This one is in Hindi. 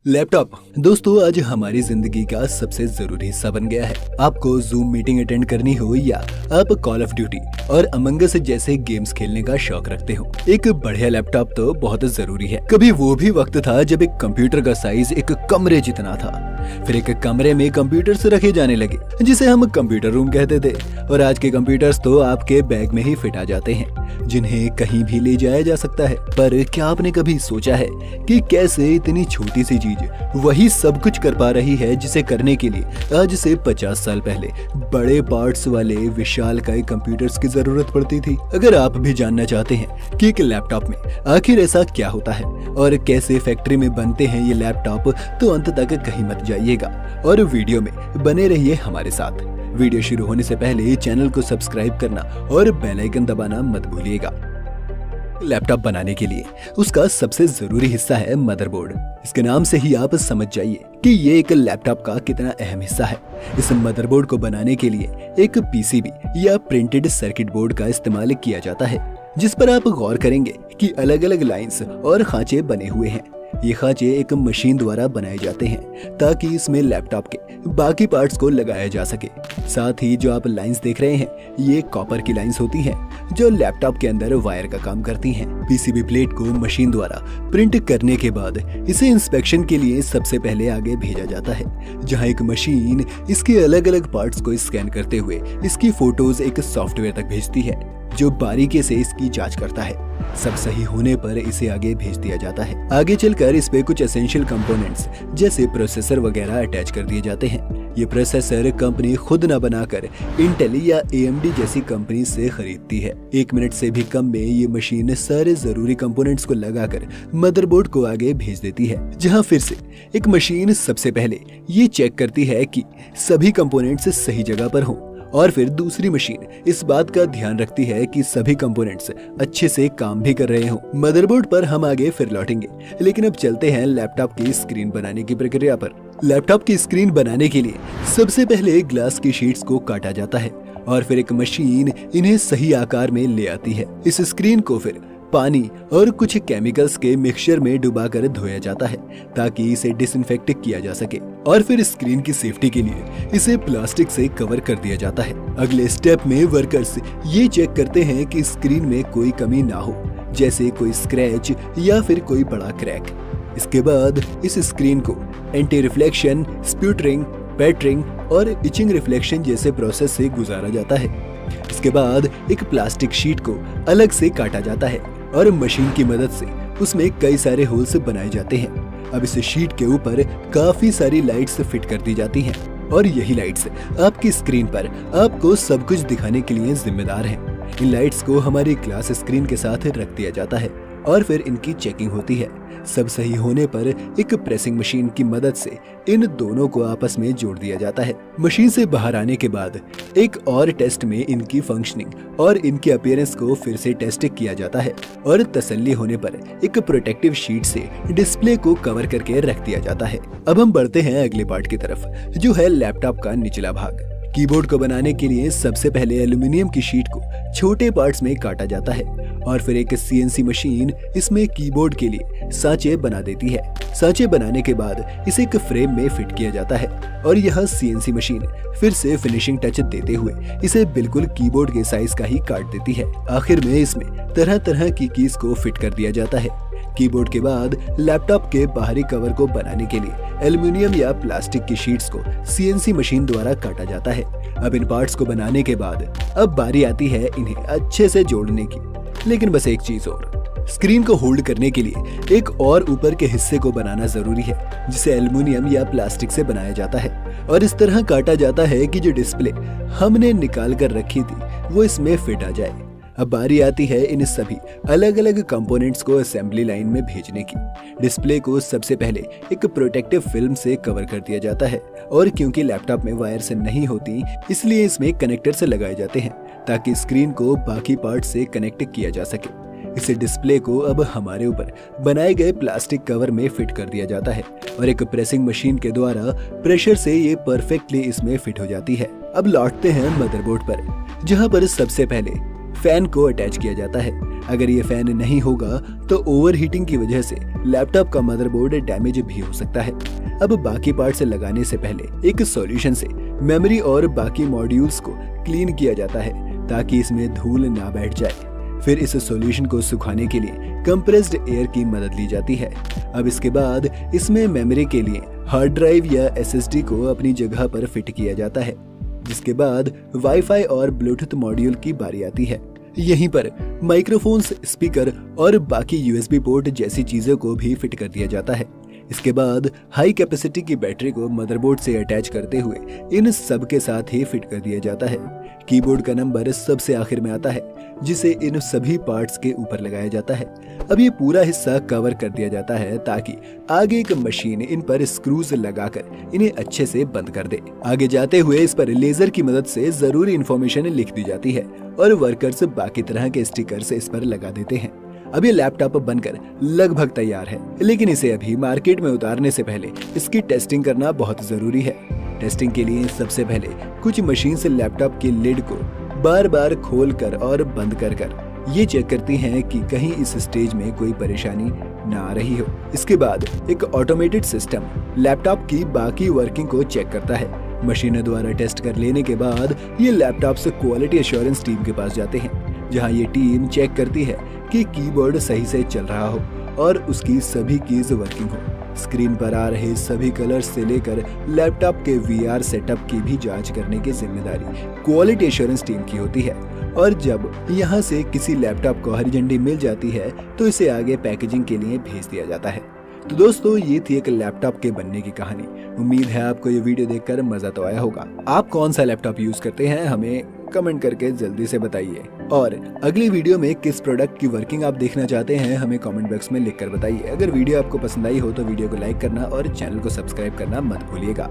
लैपटॉप दोस्तों आज हमारी जिंदगी का सबसे जरूरी हिस्सा बन गया है। आपको जूम मीटिंग अटेंड करनी हो या आप कॉल ऑफ ड्यूटी और अमंग अस जैसे गेम्स खेलने का शौक रखते हो, एक बढ़िया लैपटॉप तो बहुत जरूरी है। कभी वो भी वक्त था जब एक कंप्यूटर का साइज एक कमरे जितना था, फिर एक कमरे में कंप्यूटर्स रखे जाने लगे जिसे हम कंप्यूटर रूम कहते थे, और आज के कंप्यूटर्स तो आपके बैग में ही फिट आ जाते हैं जिन्हें कहीं भी ले जाया जा सकता है। पर क्या आपने कभी सोचा है कि कैसे इतनी छोटी सी चीज वही सब कुछ कर पा रही है जिसे करने के लिए आज से 50 साल पहले बड़े पार्ट्स वाले विशालकाय कंप्यूटर्स की जरूरत पड़ती थी। अगर आप भी जानना चाहते हैं कि एक लैपटॉप में आखिर ऐसा क्या होता है और कैसे फैक्ट्री में बनते हैं ये लैपटॉप, तो अंत तक कहीं मत जाइएगा और वीडियो में बने रहिए हमारे साथ। वीडियो शुरू होने से पहले चैनल को सब्सक्राइब करना और बेल आइकन दबाना मत भूलिएगा। लैपटॉप बनाने के लिए उसका सबसे जरूरी हिस्सा है मदरबोर्ड। इसके नाम से ही आप समझ जाइए कि ये एक लैपटॉप का कितना अहम हिस्सा है। इस मदरबोर्ड को बनाने के लिए एक पीसीबी या प्रिंटेड सर्किट बोर्ड का इस्तेमाल किया जाता है, जिस पर आप गौर करेंगे कि अलग अलग लाइंस और खांचे बने हुए हैं। ये खांचे एक मशीन द्वारा बनाए जाते हैं ताकि इसमें लैपटॉप के बाकी पार्ट्स को लगाया जा सके। साथ ही जो आप लाइंस देख रहे हैं ये कॉपर की लाइंस होती हैं जो लैपटॉप के अंदर वायर का काम करती हैं। पीसीबी प्लेट को मशीन द्वारा प्रिंट करने के बाद इसे इंस्पेक्शन के लिए सबसे पहले आगे भेजा जाता है, जहां एक मशीन इसके अलग अलग पार्ट्स को स्कैन करते हुए इसकी फोटोज एक सॉफ्टवेयर तक भेजती है जो बारीकी से इसकी जांच करता है। सब सही होने पर इसे आगे भेज दिया जाता है। आगे चलकर इस पे कुछ एसेंशियल कंपोनेंट्स जैसे प्रोसेसर वगैरह अटैच कर दिए जाते हैं। ये प्रोसेसर कंपनी खुद न बनाकर इंटेल या AMD जैसी कंपनी से खरीदती है। 1 मिनट से भी कम में ये मशीन सारे जरूरी कंपोनेंट्स को लगाकर मदरबोर्ड को आगे भेज देती है, जहां फिर से एक मशीन सबसे पहले ये चेक करती है कि सभी कंपोनेंट्स सही जगह पर हों, और फिर दूसरी मशीन इस बात का ध्यान रखती है कि सभी कंपोनेंट्स अच्छे से काम भी कर रहे हों। मदरबोर्ड पर हम आगे फिर लौटेंगे, लेकिन अब चलते हैं लैपटॉप की स्क्रीन बनाने की प्रक्रिया पर। लैपटॉप की स्क्रीन बनाने के लिए सबसे पहले ग्लास की शीट्स को काटा जाता है और फिर एक मशीन इन्हें सही आकार में ले आती है। इस स्क्रीन को फिर पानी और कुछ केमिकल्स के मिक्सचर में डुबाकर धोया जाता है ताकि इसे डिसइंफेक्ट किया जा सके, और फिर स्क्रीन की सेफ्टी के लिए इसे प्लास्टिक से कवर कर दिया जाता है। अगले स्टेप में वर्कर्स ये चेक करते हैं कि स्क्रीन में कोई कमी ना हो, जैसे कोई स्क्रैच या फिर कोई बड़ा क्रैक। इसके बाद इस स्क्रीन को एंटी रिफ्लेक्शन, स्प्यूटरिंग, पैटरिंग और इचिंग रिफ्लेक्शन जैसे प्रोसेस से गुजारा जाता है। इसके बाद एक प्लास्टिक शीट को अलग से काटा जाता है और मशीन की मदद से उसमें कई सारे होल्स बनाए जाते हैं। अब इस शीट के ऊपर काफी सारी लाइट्स फिट कर दी जाती हैं, और यही लाइट्स आपकी स्क्रीन पर आपको सब कुछ दिखाने के लिए जिम्मेदार हैं। इन लाइट्स को हमारी ग्लास स्क्रीन के साथ रख दिया जाता है और फिर इनकी चेकिंग होती है। सब सही होने पर एक प्रेसिंग मशीन की मदद से इन दोनों को आपस में जोड़ दिया जाता है। मशीन से बाहर आने के बाद एक और टेस्ट में इनकी फंक्शनिंग और इनके अपीयरेंस को फिर से टेस्ट किया जाता है, और तसल्ली होने पर एक प्रोटेक्टिव शीट से डिस्प्ले को कवर करके रख दिया जाता है। अब हम बढ़ते हैं अगले पार्ट की तरफ, जो है लैपटॉप का निचला भाग। कीबोर्ड को बनाने के लिए सबसे पहले एल्युमिनियम की शीट को छोटे पार्ट्स में काटा जाता है और फिर एक CNC मशीन इसमें कीबोर्ड के लिए सांचे बना देती है। सांचे बनाने के बाद इसे एक फ्रेम में फिट किया जाता है और यह CNC मशीन फिर से फिनिशिंग टच देते हुए इसे बिल्कुल कीबोर्ड के साइज का ही काट देती है। आखिर में इसमें तरह तरह की कीज को फिट कर दिया जाता है। कीबोर्ड के बाद लैपटॉप के बाहरी कवर को बनाने के लिए एल्युमिनियम या प्लास्टिक की शीट्स को CNC मशीन द्वारा काटा जाता है। अब इन पार्ट्स को बनाने के बाद अब बारी आती है इन्हें अच्छे से जोड़ने की। लेकिन बस एक चीज और, स्क्रीन को होल्ड करने के लिए एक और ऊपर के हिस्से को बनाना जरूरी है, जिसे एल्युमिनियम या प्लास्टिक से बनाया जाता है और इस तरह काटा जाता है कि जो डिस्प्ले हमने निकाल कर रखी थी वो इसमें फिट आ जाए। अब बारी आती है इन सभी अलग अलग कंपोनेंट्स को असेंबली लाइन में भेजने की। डिस्प्ले को सबसे पहले एक प्रोटेक्टिव फिल्म से कवर कर दिया जाता है, और क्योंकि लैपटॉप में वायर से नहीं होती इसलिए इसमें कनेक्टर से लगाए जाते हैं ताकि स्क्रीन को बाकी पार्ट से कनेक्ट किया जा सके। इस डिस्प्ले को अब हमारे ऊपर बनाए गए प्लास्टिक कवर में फिट कर दिया जाता है और एक प्रेसिंग मशीन के द्वारा प्रेशर से ये परफेक्टली इसमें फिट हो जाती है। अब लौटते हैं मदरबोर्ड पर, जहां पर सबसे पहले फैन को अटैच किया जाता है। अगर ये फैन नहीं होगा तो ओवरहीटिंग की वजह से लैपटॉप का मदरबोर्ड डैमेज भी हो सकता है। अब बाकी पार्ट्स लगाने से पहले एक सॉल्यूशन से मेमोरी और बाकी मॉड्यूल्स को क्लीन किया जाता है ताकि इसमें धूल ना बैठ जाए। फिर इस सॉल्यूशन को सुखाने के लिए कंप्रेस्ड एयर की मदद ली जाती है। अब इसके बाद इसमें मेमोरी के लिए हार्ड ड्राइव या एसएसडी को अपनी जगह पर फिट किया जाता है, जिसके बाद वाईफाई और ब्लूटूथ मॉड्यूल की बारी आती है। यहीं पर माइक्रोफोन्स, स्पीकर और बाकी यूएसबी पोर्ट जैसी चीजों को भी फिट कर दिया जाता है। इसके बाद हाई कैपेसिटी की बैटरी को मदरबोर्ड से अटैच करते हुए इन सब के साथ ही फिट कर दिया जाता है। कीबोर्ड का नंबर सबसे आखिर में आता है, जिसे इन सभी पार्ट्स के ऊपर लगाया जाता है। अब ये पूरा हिस्सा कवर कर दिया जाता है ताकि आगे एक मशीन इन पर स्क्रूज लगाकर इन्हें अच्छे से बंद कर दे। आगे जाते हुए इस पर लेजर की मदद से जरूरी इंफॉर्मेशन लिख दी जाती है और वर्कर्स बाकी तरह के स्टिकर्स इस पर लगा देते हैं। अब ये लैपटॉप बनकर लगभग तैयार है, लेकिन इसे अभी मार्केट में उतारने से पहले इसकी टेस्टिंग करना बहुत जरूरी है। टेस्टिंग के लिए सबसे पहले कुछ मशीन से लैपटॉप के लिड को बार बार खोल कर और बंद कर ये चेक करती हैं कि कहीं इस स्टेज में कोई परेशानी ना आ रही हो। इसके बाद एक ऑटोमेटेड सिस्टम लैपटॉप की बाकी वर्किंग को चेक करता है। मशीनों द्वारा टेस्ट कर लेने के बाद ये लैपटॉप से क्वालिटी एश्योरेंस टीम के पास जाते हैं, जहां ये टीम चेक करती है कि कीबोर्ड सही से चल रहा हो और उसकी सभी कीज वर्किंग हो। स्क्रीन पर आ रहे सभी कलर्स से लेकर लैपटॉप के वीआर सेटअप की भी जांच करने की जिम्मेदारी क्वालिटी एश्योरेंस टीम की होती है। और जब यहाँ से किसी लैपटॉप को हरी झंडी मिल जाती है तो इसे आगे पैकेजिंग के लिए भेज दिया जाता है। तो दोस्तों, ये थी एक लैपटॉप के बनने की कहानी। उम्मीद है आपको ये वीडियो देखकर मजा तो आया होगा। आप कौन सा लैपटॉप यूज करते हैं हमें कमेंट करके जल्दी से बताइए, और अगली वीडियो में किस प्रोडक्ट की वर्किंग आप देखना चाहते हैं हमें कमेंट बॉक्स में लिखकर बताइए। अगर वीडियो आपको पसंद आई हो तो वीडियो को लाइक करना और चैनल को सब्सक्राइब करना मत भूलिएगा।